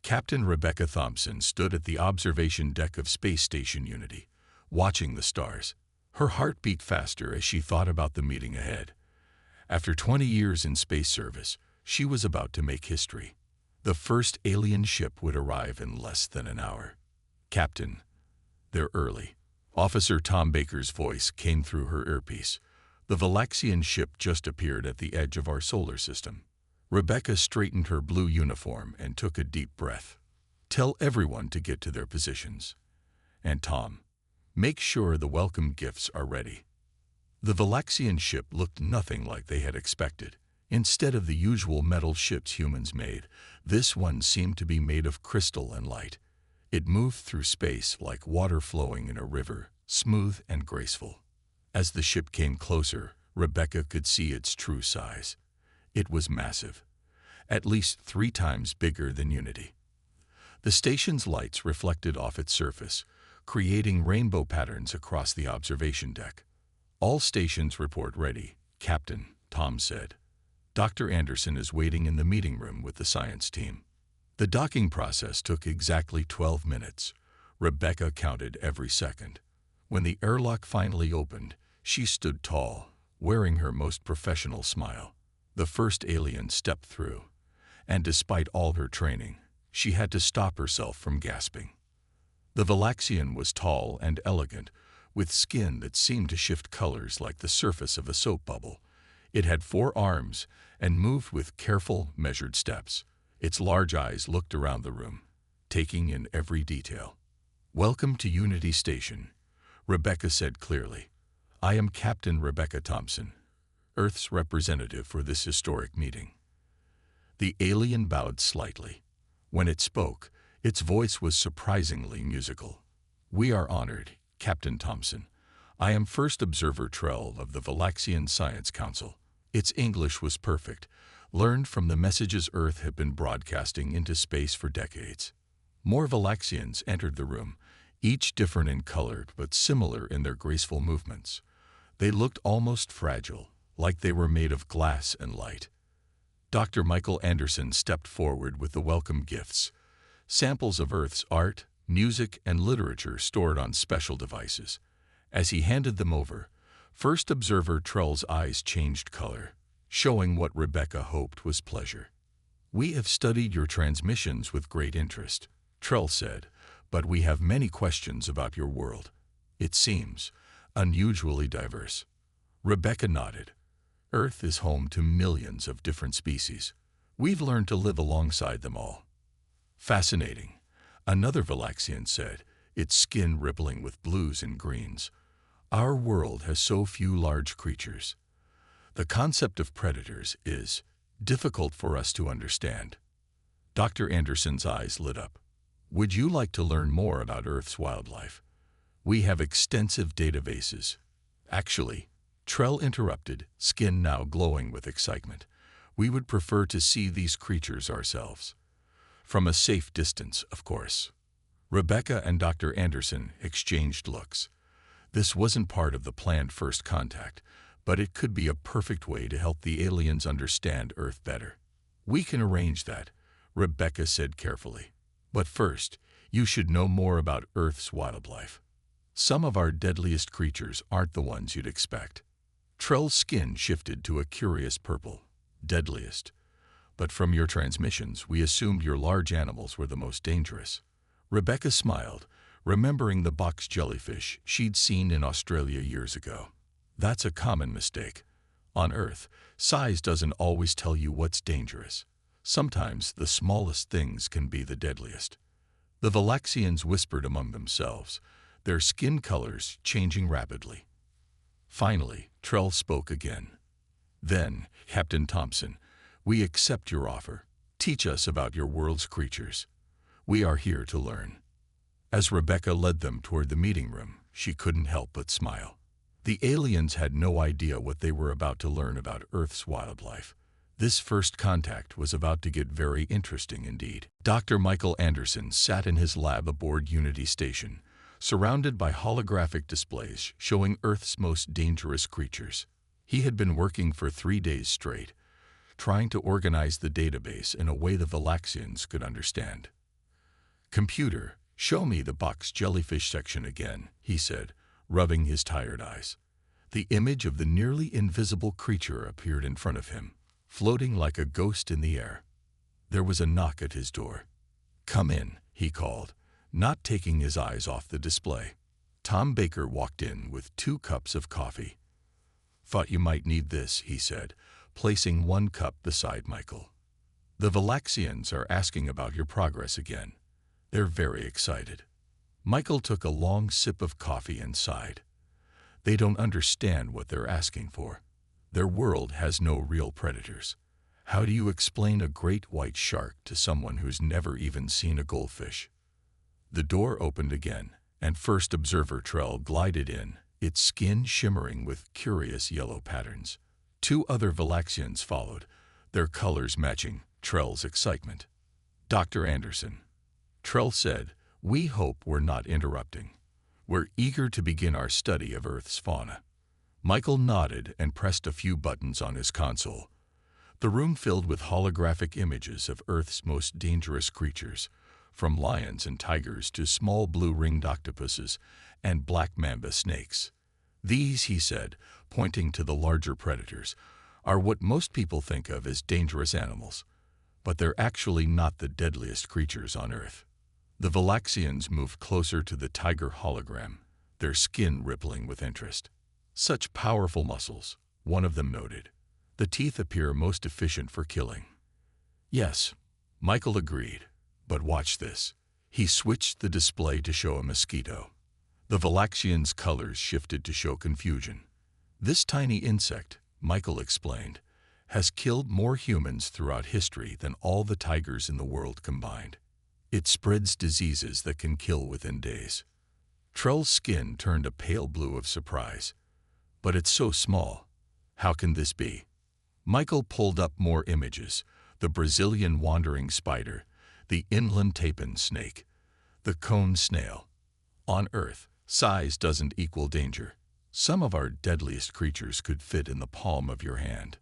Captain Rebecca Thompson stood at the observation deck of Space Station Unity, watching the stars. Her heart beat faster as she thought about the meeting ahead. After 20 years in space service, she was about to make history. The first alien ship would arrive in less than an hour. "Captain, they're early." Officer Tom Baker's voice came through her earpiece. "The Valaxian ship just appeared at the edge of our solar system." Rebecca straightened her blue uniform and took a deep breath. "Tell everyone to get to their positions. And Tom, make sure the welcome gifts are ready." The Valaxian ship looked nothing like they had expected. Instead of the usual metal ships humans made, this one seemed to be made of crystal and light. It moved through space like water flowing in a river, smooth and graceful. As the ship came closer, Rebecca could see its true size. It was massive, at least 3 times bigger than Unity. The station's lights reflected off its surface, creating rainbow patterns across the observation deck. "All stations report ready, Captain," Tom said. "Dr. Anderson is waiting in the meeting room with the science team." The docking process took exactly 12 minutes. Rebecca counted every second. When the airlock finally opened, she stood tall, wearing her most professional smile. The first alien stepped through, and despite all her training, she had to stop herself from gasping. The Valaxian was tall and elegant, with skin that seemed to shift colors like the surface of a soap bubble. It had 4 arms and moved with careful, measured steps. Its large eyes looked around the room, taking in every detail. "Welcome to Unity Station," Rebecca said clearly. "I am Captain Rebecca Thompson, Earth's representative for this historic meeting." The alien bowed slightly. When it spoke, its voice was surprisingly musical. "We are honored, Captain Thompson. I am First Observer Trell of the Valaxian Science Council." Its English was perfect, learned from the messages Earth had been broadcasting into space for decades. More Valaxians entered the room, each different in color but similar in their graceful movements. They looked almost fragile, like they were made of glass and light. Dr. Michael Anderson stepped forward with the welcome gifts, samples of Earth's art, music, and literature stored on special devices. As he handed them over, First Observer Trell's eyes changed color, showing what Rebecca hoped was pleasure. "We have studied your transmissions with great interest," Trell said, "but we have many questions about your world. It seems unusually diverse." Rebecca nodded. "Earth is home to millions of different species. We've learned to live alongside them all." "Fascinating," another Valaxian said, its skin rippling with blues and greens. "Our world has so few large creatures. The concept of predators is difficult for us to understand." Dr. Anderson's eyes lit up. "Would you like to learn more about Earth's wildlife? We have extensive databases." "Actually," Trell interrupted, skin now glowing with excitement, "we would prefer to see these creatures ourselves. From a safe distance, of course." Rebecca and Dr. Anderson exchanged looks. This wasn't part of the planned first contact, but it could be a perfect way to help the aliens understand Earth better. "We can arrange that," Rebecca said carefully. "But first, you should know more about Earth's wildlife. Some of our deadliest creatures aren't the ones you'd expect." Trell's skin shifted to a curious purple. "Deadliest. But from your transmissions, we assumed your large animals were the most dangerous." Rebecca smiled, remembering the box jellyfish she'd seen in Australia years ago. "That's a common mistake. On Earth, size doesn't always tell you what's dangerous. Sometimes the smallest things can be the deadliest." The Valaxians whispered among themselves, their skin colors changing rapidly. Finally, Trell spoke again. "Then, Captain Thompson, we accept your offer. Teach us about your world's creatures. We are here to learn." As Rebecca led them toward the meeting room, she couldn't help but smile. The aliens had no idea what they were about to learn about Earth's wildlife. This first contact was about to get very interesting indeed. Dr. Michael Anderson sat in his lab aboard Unity Station, surrounded by holographic displays showing Earth's most dangerous creatures. He had been working for 3 days straight, trying to organize the database in a way the Valaxians could understand. "Computer, show me the box jellyfish section again," he said, rubbing his tired eyes. The image of the nearly invisible creature appeared in front of him, floating like a ghost in the air. There was a knock at his door. "Come in," he called, not taking his eyes off the display. Tom Baker walked in with 2 cups of coffee. "Thought you might need this," he said, placing 1 cup beside Michael. "The Valaxians are asking about your progress again. They're very excited." Michael took a long sip of coffee and sighed. They don't understand what they're asking for. Their world has no real predators. How do you explain a great white shark to someone who's never even seen a goldfish? The door opened again, and first observer Trell glided in, its skin shimmering with curious yellow patterns. 2 other Valaxians followed, their colors matching Trell's excitement. "Dr. Anderson," Trell said, "we hope we're not interrupting. We're eager to begin our study of Earth's fauna." Michael nodded and pressed a few buttons on his console. The room filled with holographic images of Earth's most dangerous creatures, from lions and tigers to small blue-ringed octopuses and black mamba snakes. "These," he said, pointing to the larger predators, "are what most people think of as dangerous animals, but they're actually not the deadliest creatures on Earth." The Valaxians moved closer to the tiger hologram, their skin rippling with interest. "Such powerful muscles," one of them noted. "The teeth appear most efficient for killing." "Yes," Michael agreed, "but watch this." He switched the display to show a mosquito. The Valaxian's colors shifted to show confusion. "This tiny insect," Michael explained, "has killed more humans throughout history than all the tigers in the world combined. It spreads diseases that can kill within days." Trell's skin turned a pale blue of surprise. "But it's so small. How can this be?" Michael pulled up more images: the Brazilian wandering spider, the inland tapin snake, the cone snail. "On Earth, size doesn't equal danger. Some of our deadliest creatures could fit in the palm of your hand."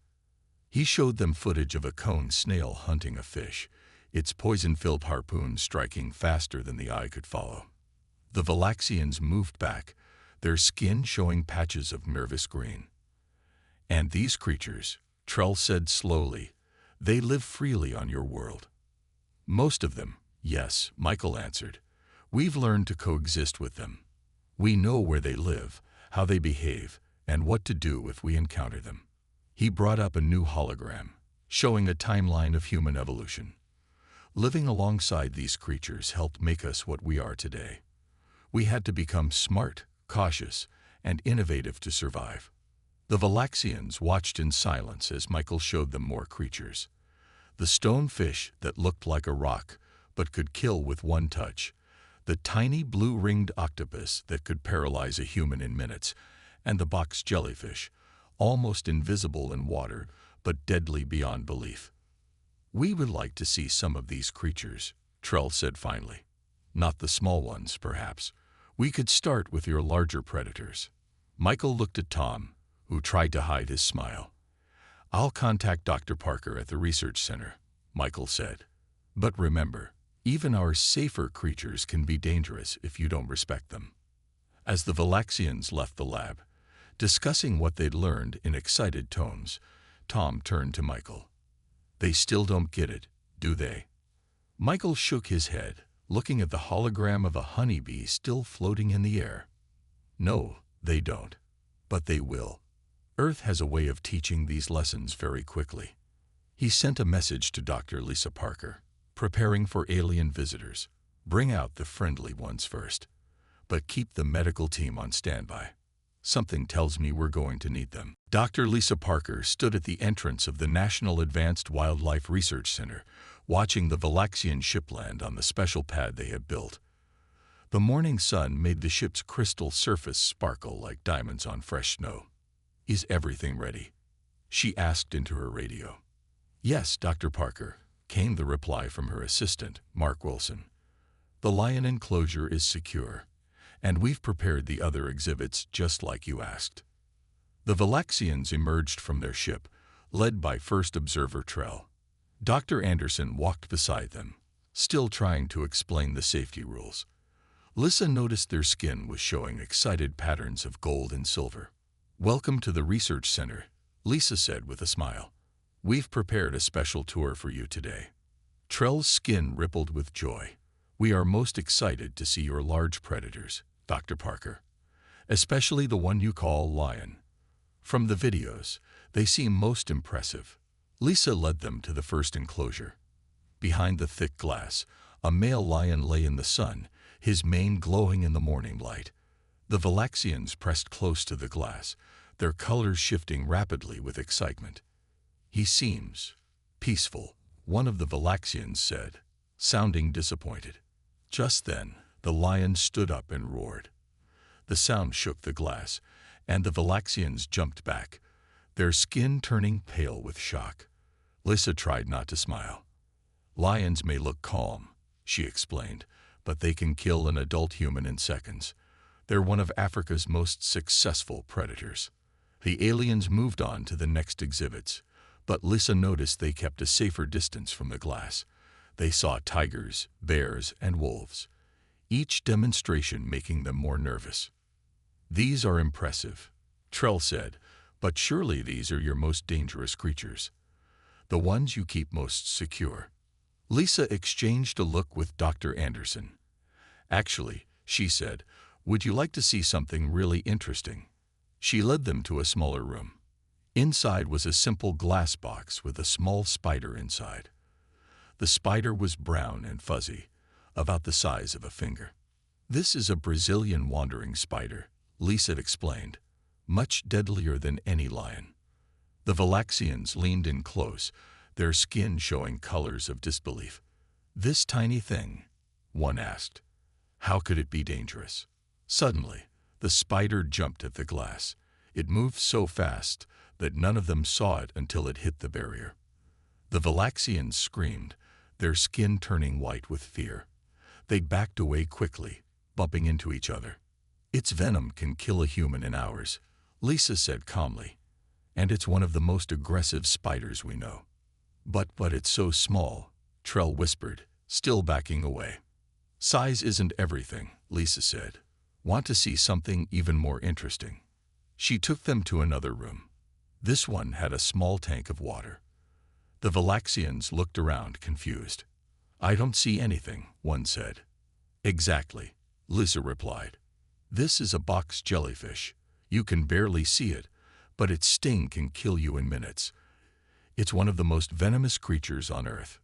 He showed them footage of a cone snail hunting a fish, its poison-filled harpoon striking faster than the eye could follow. The Valaxians moved back, their skin showing patches of nervous green. "And these creatures," Trell said slowly, "they live freely on your world." "Most of them, yes," Michael answered. "We've learned to coexist with them. We know where they live, how they behave, and what to do if we encounter them." He brought up a new hologram, showing a timeline of human evolution. "Living alongside these creatures helped make us what we are today. We had to become smart, cautious, and innovative to survive." The Valaxians watched in silence as Michael showed them more creatures. The stonefish that looked like a rock but could kill with 1 touch, the tiny blue-ringed octopus that could paralyze a human in minutes, and the box jellyfish, almost invisible in water but deadly beyond belief. "We would like to see some of these creatures," Trell said finally. "Not the small ones, perhaps. We could start with your larger predators." Michael looked at Tom, who tried to hide his smile. "I'll contact Dr. Parker at the research center," Michael said. "But remember, even our safer creatures can be dangerous if you don't respect them." As the Valaxians left the lab, discussing what they'd learned in excited tones, Tom turned to Michael. "They still don't get it, do they?" Michael shook his head, looking at the hologram of a honeybee still floating in the air. "No, they don't. But they will. Earth has a way of teaching these lessons very quickly." He sent a message to Dr. Lisa Parker, "Preparing for alien visitors. Bring out the friendly ones first. But keep the medical team on standby. Something tells me we're going to need them." Dr. Lisa Parker stood at the entrance of the National Advanced Wildlife Research Center, watching the Valaxian ship land on the special pad they had built. The morning sun made the ship's crystal surface sparkle like diamonds on fresh snow. "Is everything ready?" she asked into her radio. "Yes, Dr. Parker," came the reply from her assistant, Mark Wilson. "The lion enclosure is secure, and we've prepared the other exhibits just like you asked." The Valaxians emerged from their ship, led by First Observer Trell. Dr. Anderson walked beside them, still trying to explain the safety rules. Lisa noticed their skin was showing excited patterns of gold and silver. "Welcome to the research center," Lisa said with a smile. "We've prepared a special tour for you today." Trell's skin rippled with joy. "We are most excited to see your large predators, Dr. Parker. Especially the one you call lion. From the videos, they seem most impressive." Lisa led them to the first enclosure. Behind the thick glass, a male lion lay in the sun, his mane glowing in the morning light. The Valaxians pressed close to the glass, their colors shifting rapidly with excitement. "He seems peaceful," one of the Valaxians said, sounding disappointed. Just then, the lion stood up and roared. The sound shook the glass, and the Valaxians jumped back, their skin turning pale with shock. Lisa tried not to smile. "Lions may look calm," she explained, "but they can kill an adult human in seconds. They're one of Africa's most successful predators." The aliens moved on to the next exhibits, but Lisa noticed they kept a safer distance from the glass. They saw tigers, bears, and wolves, each demonstration making them more nervous. "These are impressive," Trell said, "but surely these are your most dangerous creatures. The ones you keep most secure." Lisa exchanged a look with Dr. Anderson. "Actually," she said, "would you like to see something really interesting?" She led them to a smaller room. Inside was a simple glass box with a small spider inside. The spider was brown and fuzzy, about the size of a finger. "This is a Brazilian wandering spider," Lisa explained, "much deadlier than any lion." The Valaxians leaned in close, their skin showing colors of disbelief. "This tiny thing?" one asked. "How could it be dangerous?" Suddenly, the spider jumped at the glass. It moved so fast that none of them saw it until it hit the barrier. The Valaxians screamed, their skin turning white with fear. They backed away quickly, bumping into each other. "Its venom can kill a human in hours," Lisa said calmly, "and it's one of the most aggressive spiders we know." But it's so small," Trell whispered, still backing away. "Size isn't everything," Lisa said. "Want to see something even more interesting?" She took them to another room. This one had a small tank of water. The Valaxians looked around, confused. "I don't see anything," one said. "Exactly," Lisa replied. "This is a box jellyfish. You can barely see it, but its sting can kill you in minutes. It's one of the most venomous creatures on Earth."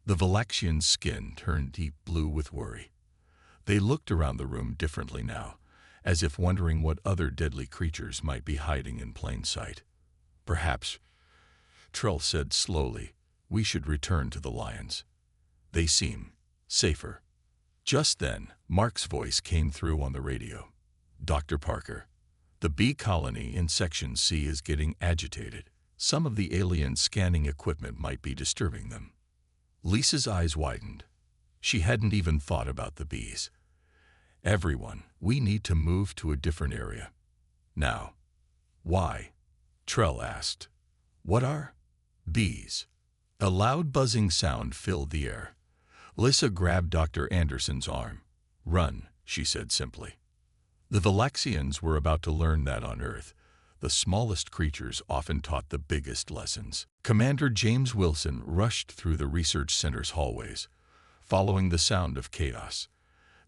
The Valaxians' skin turned deep blue with worry. They looked around the room differently now, as if wondering what other deadly creatures might be hiding in plain sight. "Perhaps," Trell said slowly, "we should return to the lions. They seem safer." Just then, Mark's voice came through on the radio. "Dr. Parker, the bee colony in Section C is getting agitated. Some of the alien scanning equipment might be disturbing them." Lisa's eyes widened. She hadn't even thought about the bees. "Everyone, we need to move to a different area. Now." "Why?" Trell asked. "What are bees?" A loud buzzing sound filled the air. Lisa grabbed Dr. Anderson's arm. "Run," she said simply. The Valaxians were about to learn that on Earth, the smallest creatures often taught the biggest lessons. Commander James Wilson rushed through the research center's hallways, following the sound of chaos.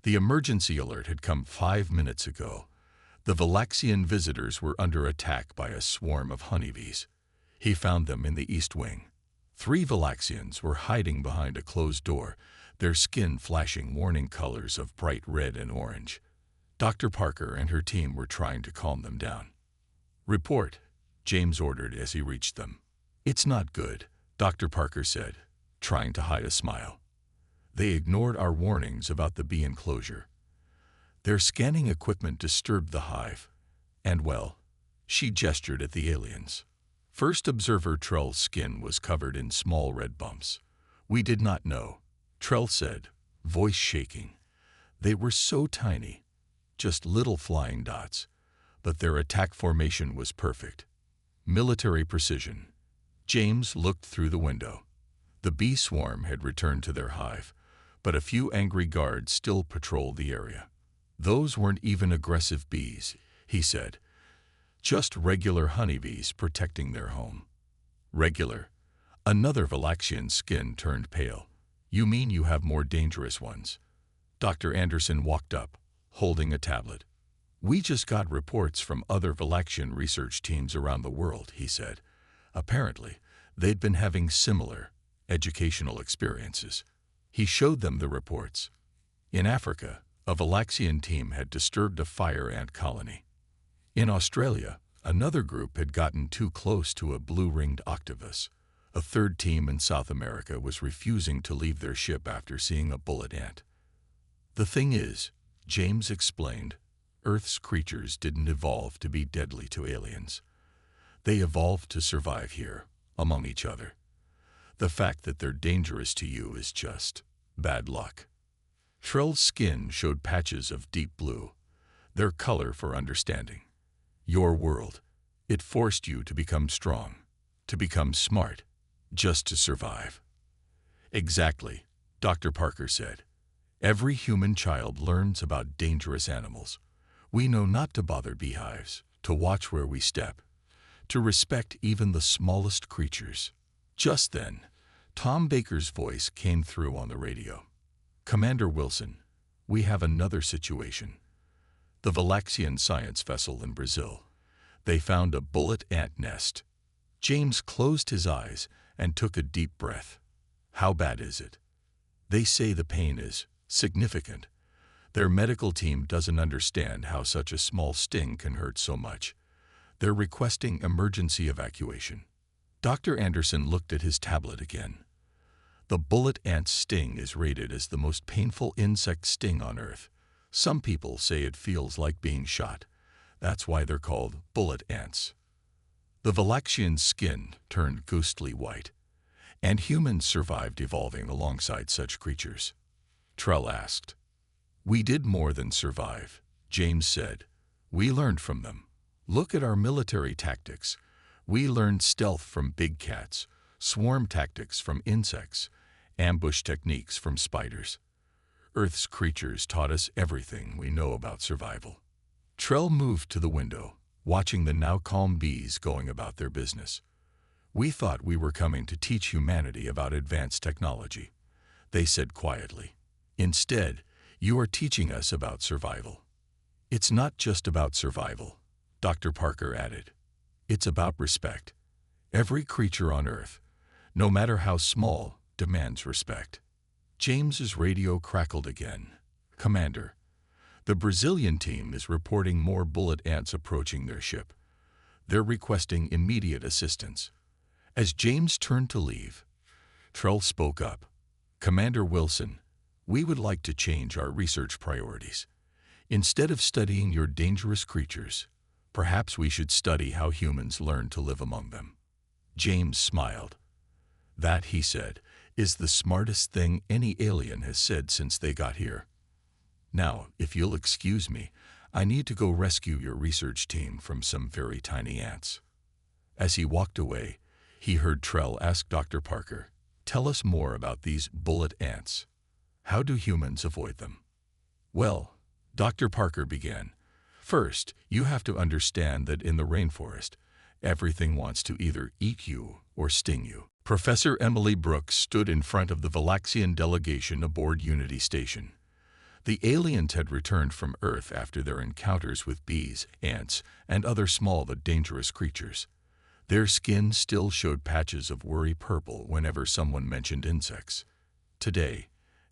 The emergency alert had come 5 minutes ago. The Valaxian visitors were under attack by a swarm of honeybees. He found them in the East Wing. 3 Valaxians were hiding behind a closed door, their skin flashing warning colors of bright red and orange. Dr. Parker and her team were trying to calm them down. "Report," James ordered as he reached them. "It's not good," Dr. Parker said, trying to hide a smile. "They ignored our warnings about the bee enclosure. Their scanning equipment disturbed the hive. And well," she gestured at the aliens. First observer Trell's skin was covered in small red bumps. "We did not know," Trell said, voice shaking. "They were so tiny, just little flying dots, but their attack formation was perfect. Military precision." James looked through the window. The bee swarm had returned to their hive, but a few angry guards still patrolled the area. Those weren't even aggressive bees, he said. Just regular honeybees protecting their home. Regular. Another Valaxian's skin turned pale. You mean you have more dangerous ones? Dr. Anderson walked up, holding a tablet. We just got reports from other Valaxian research teams around the world, he said. Apparently, they'd been having similar educational experiences. He showed them the reports. In Africa, a Valaxian team had disturbed a fire ant colony. In Australia, another group had gotten too close to a blue-ringed octopus. A third team in South America was refusing to leave their ship after seeing a bullet ant. The thing is, James explained, Earth's creatures didn't evolve to be deadly to aliens. They evolved to survive here, among each other. The fact that they're dangerous to you is just bad luck. Trell's skin showed patches of deep blue, their color for understanding. Your world, it forced you to become strong, to become smart, just to survive. Exactly, Dr. Parker said. Every human child learns about dangerous animals. We know not to bother beehives, to watch where we step, to respect even the smallest creatures. Just then, Tom Baker's voice came through on the radio. Commander Wilson, we have another situation. The Valaxian science vessel in Brazil. They found a bullet ant nest. James closed his eyes and took a deep breath. How bad is it? They say the pain is significant. Their medical team doesn't understand how such a small sting can hurt so much. They're requesting emergency evacuation. Dr. Anderson looked at his tablet again. The bullet ant's sting is rated as the most painful insect sting on Earth. Some people say it feels like being shot. That's why they're called bullet ants. The Valaxian's skin turned ghostly white, and humans survived evolving alongside such creatures. Trell asked. We did more than survive, James said. We learned from them. Look at our military tactics. We learned stealth from big cats, swarm tactics from insects, ambush techniques from spiders. Earth's creatures taught us everything we know about survival. Trell moved to the window, watching the now calm bees going about their business. We thought we were coming to teach humanity about advanced technology, they said quietly. Instead, you are teaching us about survival. It's not just about survival, Dr. Parker added. It's about respect. Every creature on Earth, no matter how small, demands respect. James's radio crackled again. Commander, the Brazilian team is reporting more bullet ants approaching their ship. They're requesting immediate assistance. As James turned to leave, Trell spoke up. Commander Wilson, we would like to change our research priorities. Instead of studying your dangerous creatures, perhaps we should study how humans learn to live among them. James smiled. That, he said, is the smartest thing any alien has said since they got here. Now, if you'll excuse me, I need to go rescue your research team from some very tiny ants. As he walked away, he heard Trell ask Dr. Parker, tell us more about these bullet ants. How do humans avoid them? Well, Dr. Parker began. First, you have to understand that in the rainforest, everything wants to either eat you or sting you. Professor Emily Brooks stood in front of the Valaxian delegation aboard Unity Station. The aliens had returned from Earth after their encounters with bees, ants, and other small but dangerous creatures. Their skin still showed patches of worry purple whenever someone mentioned insects. Today,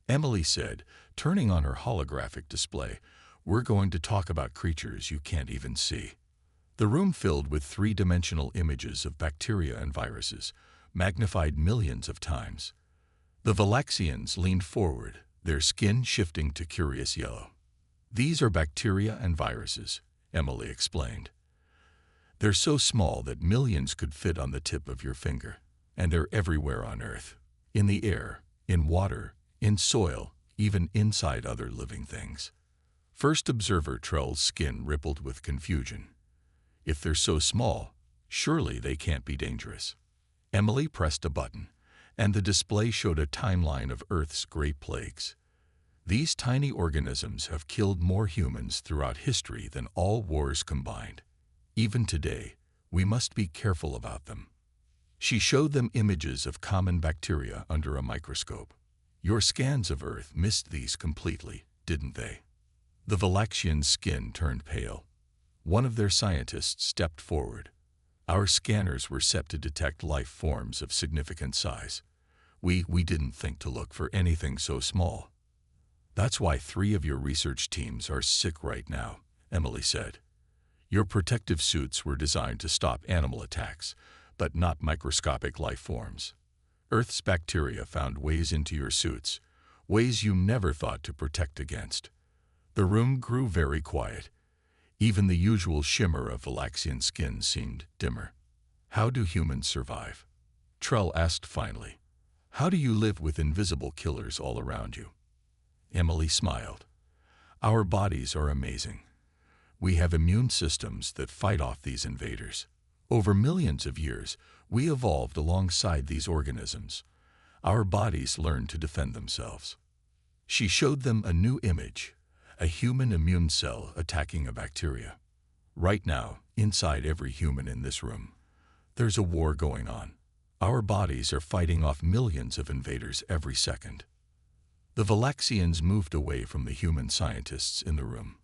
Emily said, turning on her holographic display, we're going to talk about creatures you can't even see. The room filled with three-dimensional images of bacteria and viruses, magnified millions of times. The Valaxians leaned forward, their skin shifting to curious yellow. These are bacteria and viruses, Emily explained. They're so small that millions could fit on the tip of your finger, and they're everywhere on Earth, in the air, in water, in soil, even inside other living things. First observer Trell's skin rippled with confusion. If they're so small, surely they can't be dangerous. Emily pressed a button, and the display showed a timeline of Earth's great plagues. These tiny organisms have killed more humans throughout history than all wars combined. Even today, we must be careful about them. She showed them images of common bacteria under a microscope. Your scans of Earth missed these completely, didn't they? The Valaxians' skin turned pale. One of their scientists stepped forward. Our scanners were set to detect life forms of significant size. We didn't think to look for anything so small. That's why 3 of your research teams are sick right now, Emily said. Your protective suits were designed to stop animal attacks, but not microscopic life forms. Earth's bacteria found ways into your suits, ways you never thought to protect against. The room grew very quiet. Even the usual shimmer of Valaxian skin seemed dimmer. How do humans survive? Trell asked finally. How do you live with invisible killers all around you? Emily smiled. Our bodies are amazing. We have immune systems that fight off these invaders. Over millions of years, we evolved alongside these organisms. Our bodies learned to defend themselves. She showed them a new image, a human immune cell attacking a bacteria. Right now, inside every human in this room, there's a war going on. Our bodies are fighting off millions of invaders every second. The Valaxians moved away from the human scientists in the room.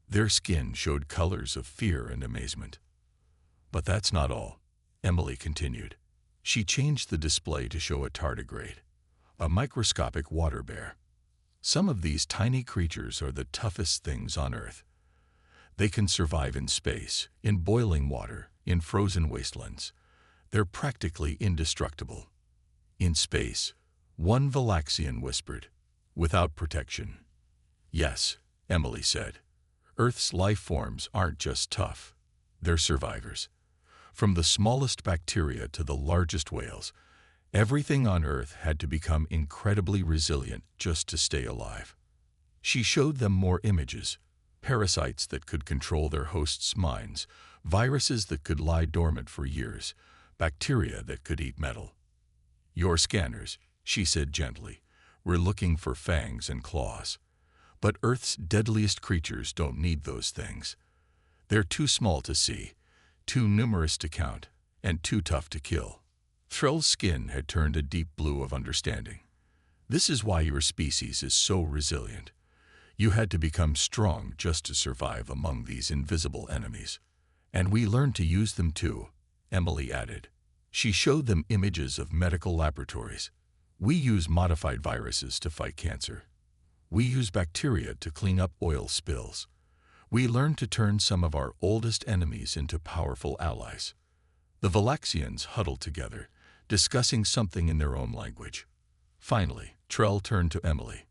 Their skin showed colors of fear and amazement. But that's not all, Emily continued. She changed the display to show a tardigrade, a microscopic water bear. Some of these tiny creatures are the toughest things on Earth. They can survive in space, in boiling water, in frozen wastelands. They're practically indestructible. In space, one Valaxian whispered, without protection. Yes, Emily said. Earth's life forms aren't just tough. They're survivors. From the smallest bacteria to the largest whales, everything on Earth had to become incredibly resilient just to stay alive. She showed them more images, parasites that could control their hosts' minds, viruses that could lie dormant for years, bacteria that could eat metal. Your scanners, she said gently, were looking for fangs and claws. But Earth's deadliest creatures don't need those things. They're too small to see, too numerous to count, and too tough to kill. Threll's skin had turned a deep blue of understanding. This is why your species is so resilient. You had to become strong just to survive among these invisible enemies. And we learned to use them too, Emily added. She showed them images of medical laboratories. We use modified viruses to fight cancer. We use bacteria to clean up oil spills. We learned to turn some of our oldest enemies into powerful allies. The Valaxians huddled together, discussing something in their own language. Finally, Trell turned to Emily.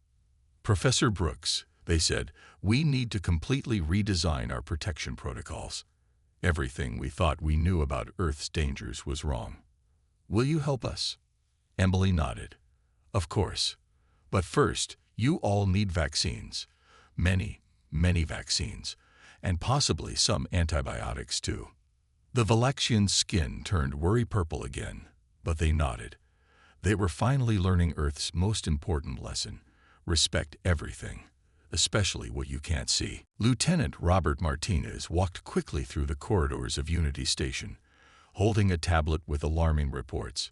Professor Brooks, they said, we need to completely redesign our protection protocols. Everything we thought we knew about Earth's dangers was wrong. Will you help us? Emily nodded. Of course. But first, you all need vaccines. Many vaccines. And possibly some antibiotics too. The Valaxian skin turned worry purple again, but they nodded. They were finally learning Earth's most important lesson. Respect everything, especially what you can't see. Lieutenant Robert Martinez walked quickly through the corridors of Unity Station, holding a tablet with alarming reports.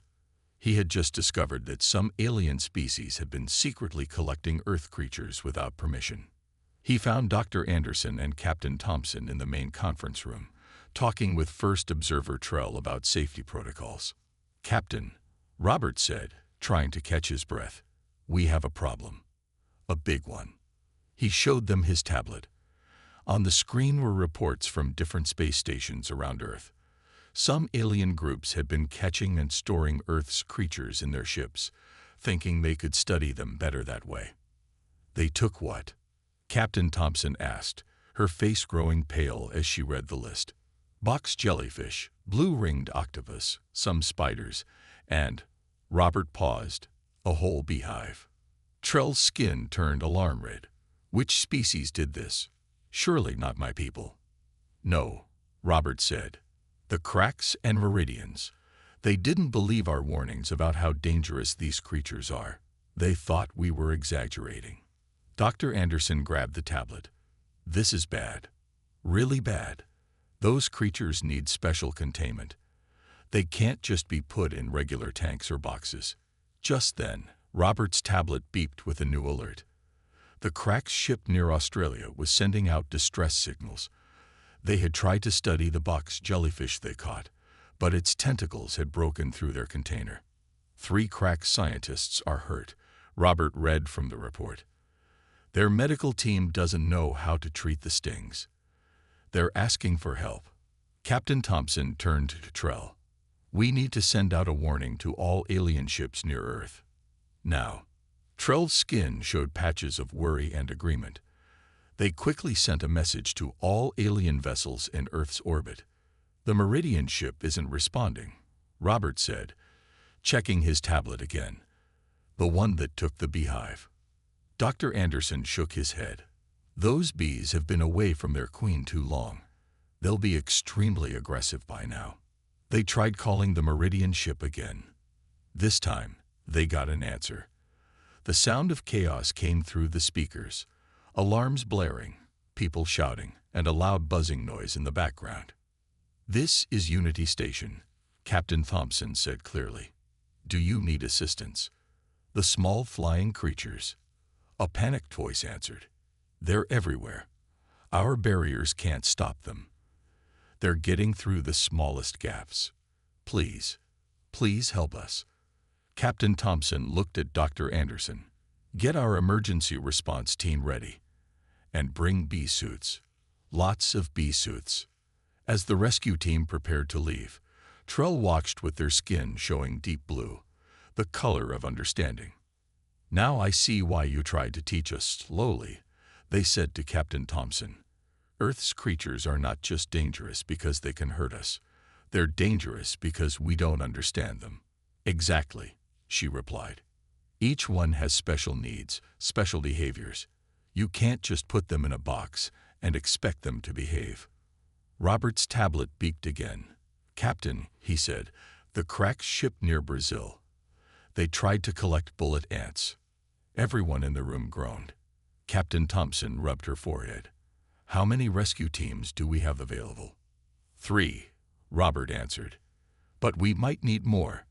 He had just discovered that some alien species had been secretly collecting Earth creatures without permission. He found Dr. Anderson and Captain Thompson in the main conference room, talking with First Observer Trell about safety protocols. Captain, Robert said, trying to catch his breath, we have a problem. A big one. He showed them his tablet. On the screen were reports from different space stations around Earth. Some alien groups had been catching and storing Earth's creatures in their ships, thinking they could study them better that way. They took what? Captain Thompson asked, her face growing pale as she read the list. Box jellyfish, blue-ringed octopus, some spiders, and, Robert paused, a whole beehive. Trell's skin turned alarm red. Which species did this? Surely not my people. No, Robert said. The cracks and meridians. They didn't believe our warnings about how dangerous these creatures are. They thought we were exaggerating. Dr. Anderson grabbed the tablet. This is bad. Really bad. Those creatures need special containment. They can't just be put in regular tanks or boxes. Just then, Robert's tablet beeped with a new alert. The Cracks ship near Australia was sending out distress signals. They had tried to study the box jellyfish they caught, but its tentacles had broken through their container. 3 Cracks scientists are hurt, Robert read from the report. Their medical team doesn't know how to treat the stings. They're asking for help. Captain Thompson turned to Trell. We need to send out a warning to all alien ships near Earth. Now. Trell's skin showed patches of worry and agreement. They quickly sent a message to all alien vessels in Earth's orbit. The Meridian ship isn't responding, Robert said, checking his tablet again. The one that took the beehive. Dr. Anderson shook his head. Those bees have been away from their queen too long. They'll be extremely aggressive by now. They tried calling the Meridian ship again. This time, they got an answer. The sound of chaos came through the speakers. Alarms blaring, people shouting, and a loud buzzing noise in the background. This is Unity Station, Captain Thompson said clearly. Do you need assistance? The small flying creatures. A panicked voice answered. They're everywhere. Our barriers can't stop them. They're getting through the smallest gaps. Please, please help us. Captain Thompson looked at Dr. Anderson. Get our emergency response team ready. And bring bee suits. Lots of bee suits. As the rescue team prepared to leave, Trell watched with their skin showing deep blue, the color of understanding. Now I see why you tried to teach us slowly, they said to Captain Thompson. Earth's creatures are not just dangerous because they can hurt us. They're dangerous because we don't understand them. Exactly, she replied. Each one has special needs, special behaviors. You can't just put them in a box and expect them to behave. Robert's tablet beeped again. Captain, he said, the Cracks ship near Brazil. They tried to collect bullet ants. Everyone in the room groaned. Captain Thompson rubbed her forehead. How many rescue teams do we have available? 3, Robert answered. But we might need more.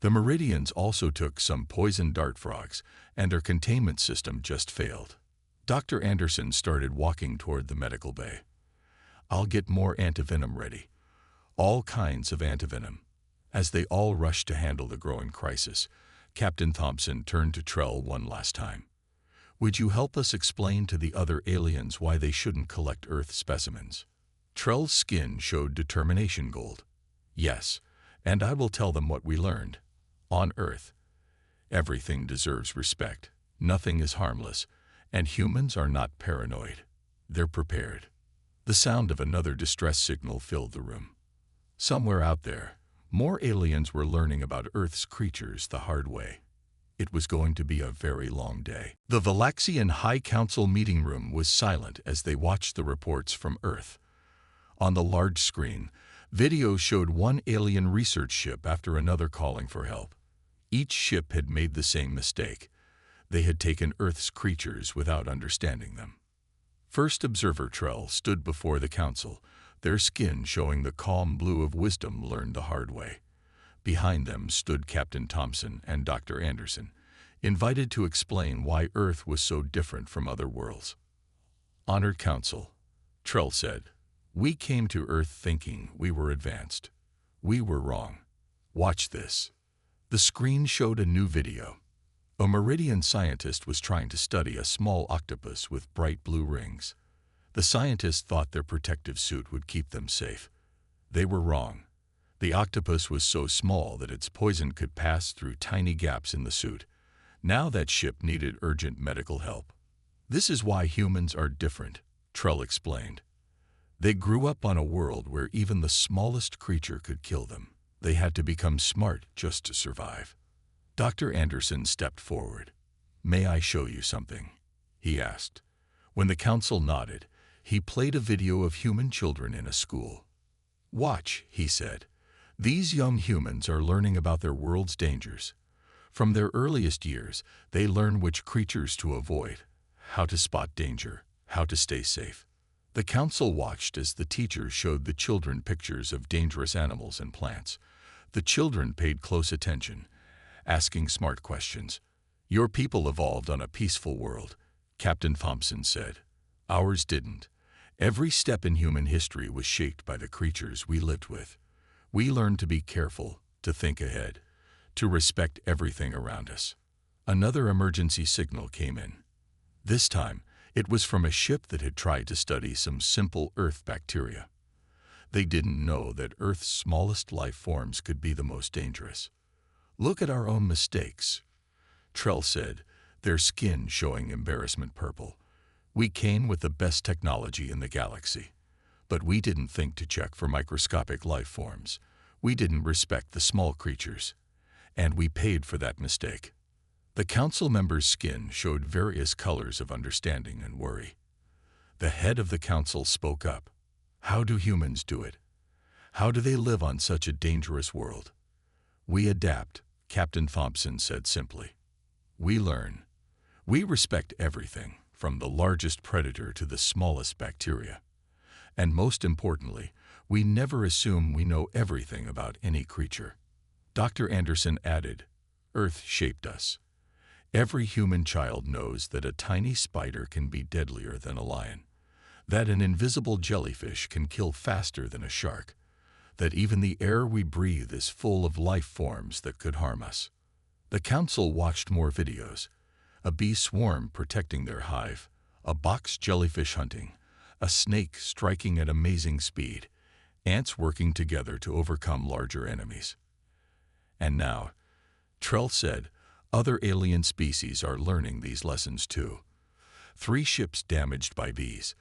The Meridians also took some poison dart frogs, and their containment system just failed. Dr. Anderson started walking toward the medical bay. I'll get more antivenom ready. All kinds of antivenom. As they all rushed to handle the growing crisis, Captain Thompson turned to Trell one last time. Would you help us explain to the other aliens why they shouldn't collect Earth specimens? Trell's skin showed determination gold. Yes, and I will tell them what we learned. On Earth, everything deserves respect. Nothing is harmless, and humans are not paranoid. They're prepared. The sound of another distress signal filled the room. Somewhere out there, more aliens were learning about Earth's creatures the hard way. It was going to be a very long day. The Valaxian High Council meeting room was silent as they watched the reports from Earth. On the large screen, videos showed one alien research ship after another calling for help. Each ship had made the same mistake. They had taken Earth's creatures without understanding them. First Observer Trell stood before the council, their skin showing the calm blue of wisdom learned the hard way. Behind them stood Captain Thompson and Dr. Anderson, invited to explain why Earth was so different from other worlds. Honored Council, Trell said, we came to Earth thinking we were advanced. We were wrong. Watch this. The screen showed a new video. A Meridian scientist was trying to study a small octopus with bright blue rings. The scientist thought their protective suit would keep them safe. They were wrong. The octopus was so small that its poison could pass through tiny gaps in the suit. Now that ship needed urgent medical help. This is why humans are different, Trell explained. They grew up on a world where even the smallest creature could kill them. They had to become smart just to survive. Dr. Anderson stepped forward. May I show you something? He asked. When the council nodded, he played a video of human children in a school. Watch, he said. These young humans are learning about their world's dangers. From their earliest years, they learn which creatures to avoid, how to spot danger, how to stay safe. The council watched as the teachers showed the children pictures of dangerous animals and plants. The children paid close attention, asking smart questions. "Your people evolved on a peaceful world," Captain Thompson said. "Ours didn't. Every step in human history was shaped by the creatures we lived with. We learned to be careful, to think ahead, to respect everything around us." Another emergency signal came in. This time, it was from a ship that had tried to study some simple Earth bacteria. They didn't know that Earth's smallest life forms could be the most dangerous. "Look at our own mistakes," Trell said, their skin showing embarrassment purple. "We came with the best technology in the galaxy. But we didn't think to check for microscopic life forms. We didn't respect the small creatures. And we paid for that mistake." The council members' skin showed various colors of understanding and worry. The head of the council spoke up. "How do humans do it? How do they live on such a dangerous world?" "We adapt," Captain Thompson said simply. "We learn. We respect everything, from the largest predator to the smallest bacteria. And most importantly, we never assume we know everything about any creature." Dr. Anderson added, "Earth shaped us. Every human child knows that a tiny spider can be deadlier than a lion, that an invisible jellyfish can kill faster than a shark, that even the air we breathe is full of life forms that could harm us." The council watched more videos. A bee swarm protecting their hive, a box jellyfish hunting, a snake striking at amazing speed, ants working together to overcome larger enemies. And now, Trell said, other alien species are learning these lessons too. 3 ships damaged by bees,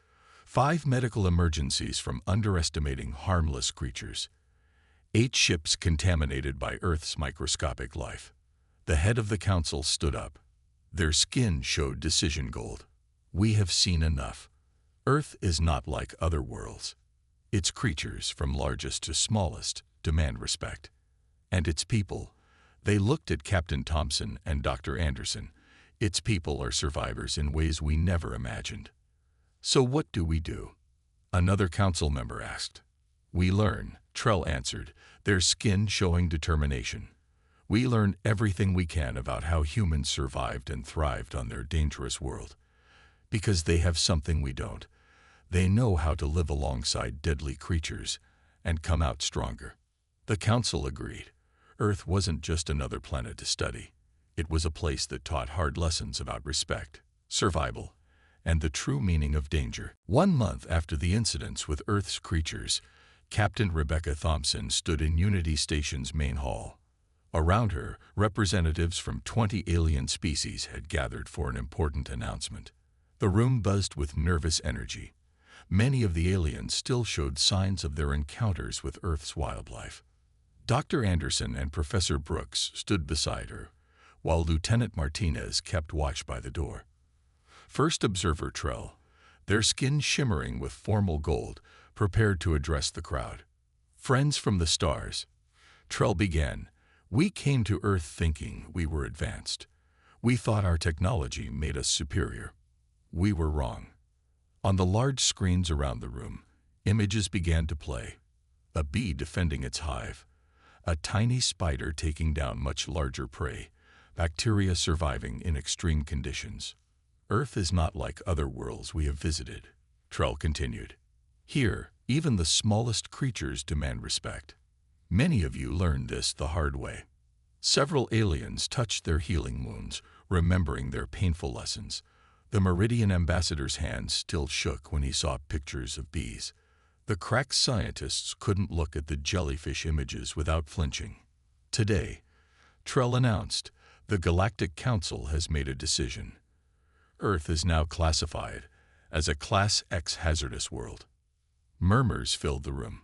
5 medical emergencies from underestimating harmless creatures, 8 ships contaminated by Earth's microscopic life. The head of the council stood up. Their skin showed decision gold. "We have seen enough. Earth is not like other worlds. Its creatures, from largest to smallest, demand respect. And its people," they looked at Captain Thompson and Dr. Anderson, "its people are survivors in ways we never imagined." "So what do we do?" another council member asked. "We learn," Trell answered, their skin showing determination. "We learn everything we can about how humans survived and thrived on their dangerous world. Because they have something we don't. They know how to live alongside deadly creatures and come out stronger." The council agreed. Earth wasn't just another planet to study. It was a place that taught hard lessons about respect, survival, and the true meaning of danger. 1 month after the incidents with Earth's creatures, Captain Rebecca Thompson stood in Unity Station's main hall. Around her, representatives from 20 alien species had gathered for an important announcement. The room buzzed with nervous energy. Many of the aliens still showed signs of their encounters with Earth's wildlife. Dr. Anderson and Professor Brooks stood beside her, while Lieutenant Martinez kept watch by the door. First observer Trell, their skin shimmering with formal gold, prepared to address the crowd. "Friends from the stars," Trell began, "we came to Earth thinking we were advanced. We thought our technology made us superior. We were wrong." On the large screens around the room, images began to play. A bee defending its hive, a tiny spider taking down much larger prey, bacteria surviving in extreme conditions. "Earth is not like other worlds we have visited," Trell continued. "Here, even the smallest creatures demand respect. Many of you learned this the hard way." Several aliens touched their healing wounds, remembering their painful lessons. The Meridian ambassador's hand still shook when he saw pictures of bees. The crack scientists couldn't look at the jellyfish images without flinching. "Today," Trell announced, "the Galactic Council has made a decision. Earth is now classified as a Class X hazardous world." Murmurs filled the room.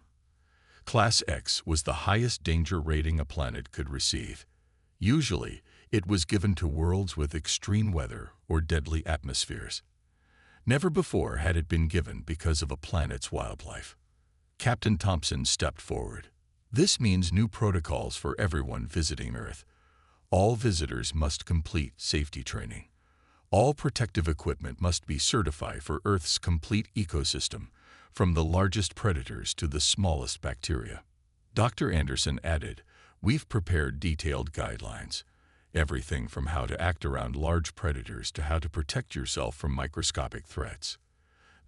Class X was the highest danger rating a planet could receive. Usually, it was given to worlds with extreme weather or deadly atmospheres. Never before had it been given because of a planet's wildlife. Captain Thompson stepped forward. This means new protocols for everyone visiting Earth. All visitors must complete safety training. All protective equipment must be certified for Earth's complete ecosystem, from the largest predators to the smallest bacteria. Dr. Anderson added, "We've prepared detailed guidelines. Everything from how to act around large predators to how to protect yourself from microscopic threats.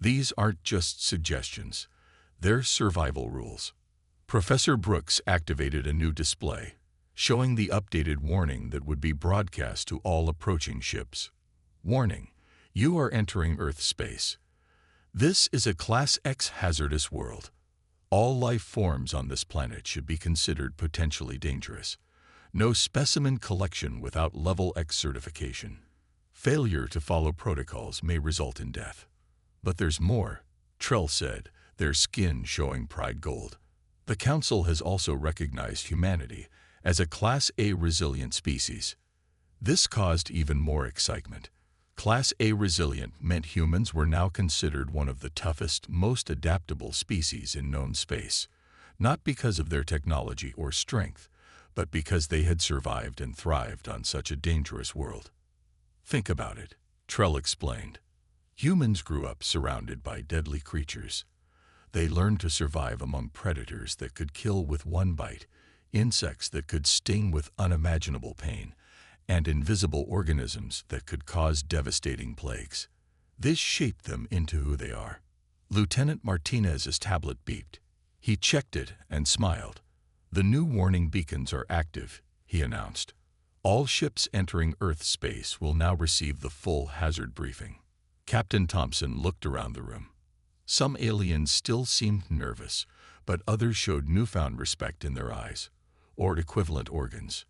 These aren't just suggestions. They're survival rules." Professor Brooks activated a new display, showing the updated warning that would be broadcast to all approaching ships. Warning: you are entering Earth space. This is a Class X hazardous world. All life forms on this planet should be considered potentially dangerous. No specimen collection without Level X certification. Failure to follow protocols may result in death. But there's more, Trell said, their skin showing pride gold. The Council has also recognized humanity as a Class A resilient species. This caused even more excitement. Class A resilient meant humans were now considered one of the toughest, most adaptable species in known space, not because of their technology or strength, but because they had survived and thrived on such a dangerous world. Think about it, Trell explained. Humans grew up surrounded by deadly creatures. They learned to survive among predators that could kill with one bite, insects that could sting with unimaginable pain, and invisible organisms that could cause devastating plagues. This shaped them into who they are. Lieutenant Martinez's tablet beeped. He checked it and smiled. "The new warning beacons are active," he announced. "All ships entering Earth space will now receive the full hazard briefing." Captain Thompson looked around the room. Some aliens still seemed nervous, but others showed newfound respect in their eyes, or equivalent organs.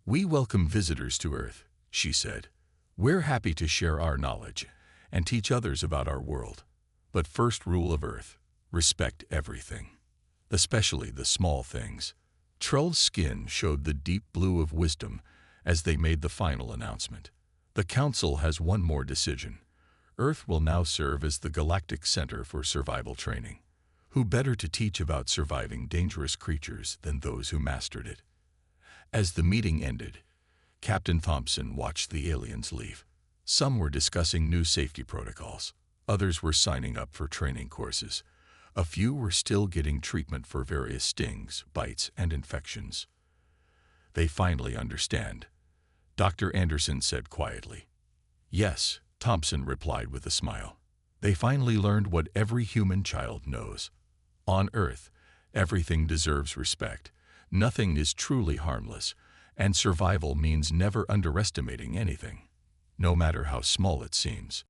"We welcome visitors to Earth," she said. "We're happy to share our knowledge and teach others about our world. But first rule of Earth, respect everything, especially the small things." Trell's skin showed the deep blue of wisdom as they made the final announcement. "The Council has one more decision. Earth will now serve as the galactic center for survival training. Who better to teach about surviving dangerous creatures than those who mastered it?" As the meeting ended, Captain Thompson watched the aliens leave. Some were discussing new safety protocols. Others were signing up for training courses. A few were still getting treatment for various stings, bites, and infections. "They finally understand," Dr. Anderson said quietly. "Yes," Thompson replied with a smile. "They finally learned what every human child knows. On Earth, everything deserves respect. Nothing is truly harmless, and survival means never underestimating anything, no matter how small it seems."